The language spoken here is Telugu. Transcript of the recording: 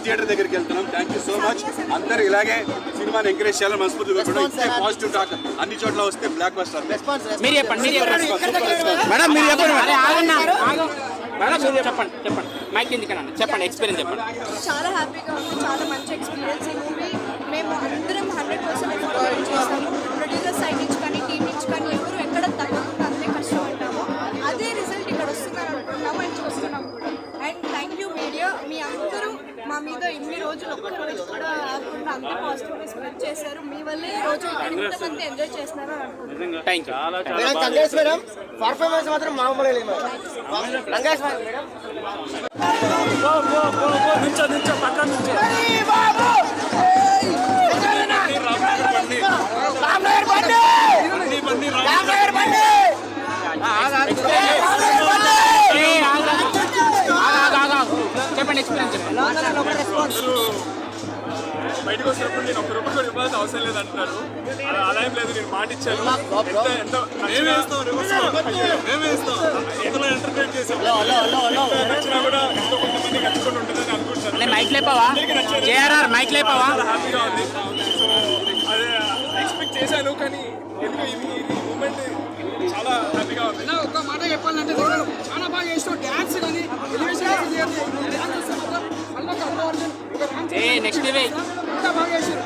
థియేటర్ దగ్గరికి వెళ్తున్నాం. Thank you so much. అందరూ ఇలాగే సినిమాని ఎంకరేజ్ చేయాలని మనస్ఫూర్తిగా పాజిటివ్ టాక్ అన్ని చోట్ల వస్తే బ్లాక్ బస్టర్. మీరు చెప్పండి మైక్ ఎందుకన్నా చెప్పండి, ఎక్స్పీరియన్స్ చెప్పండి. చాలా హ్యాపీగా ఉంది, చాలా మంచి ఎక్స్పీరియన్స్ ఈ మూవీ. మేము అందరం 100% ఎఫర్ట్ చేస్తాము. ప్రొడ్యూసర్ సైడ్ నుంచి కానీ టీం నుంచి కానీ ఎవరు ఎక్కడ తగ్గకుండా అంతే కష్టపడ్డాము. అదే రిజల్ట్ ఇక్కడ వస్తుందని అనుకుంటున్నాము అండ్ చూస్తున్నాము కూడా. అండ్ థ్యాంక్ యూ మీడియా, మీ అందరూ మా మీద ఇన్ని రోజులు ఒక్క రోజు కూడా ఆగకుండా అంత పాజిటివ్గా స్ప్రెడ్ చేశారు. మీ వల్లే ఈ రోజు ఇక్కడ ఇంతమంది ఎంజాయ్ చేస్తున్నారు అని అనుకుంటున్నాను. Thank you. పర్ఫార్మెన్స్ మాత్రం మామూలు లేదు. చెప్పండి, ఎక్స్పీరియన్స్ చెప్పండి. బయటకు వచ్చినప్పుడు నేను 1 రూపాయి కూడా ఇవ్వాల్సిన అవసరం లేదు అంటున్నారు. అలా ఏం లేదు, నేను మాట ఇచ్చాను. మేమే ఇస్తాం, ఎంతలో ఎంటర్టైన్ చేసాం. నచ్చినా కూడా ఎంతో కొంతమంది నచ్చుకొని ఉంటుందని అనుకుంటున్నాను. మైక్ లేపావా జేఆర్ఆర్, మైక్ లేపావా? హ్యాపీగా ఉంది. సో అదే ఎక్స్పెక్ట్ చేశాను, కానీ ఎందుకు ఇది మూమెంట్ చాలా హ్యాపీగా ఉంది. ఒక్క మాట చెప్పాలంటే చాలా బాగా చేస్తాం. డ్యాన్స్ కానీ నెక్స్ట్ బాగా చేసారు.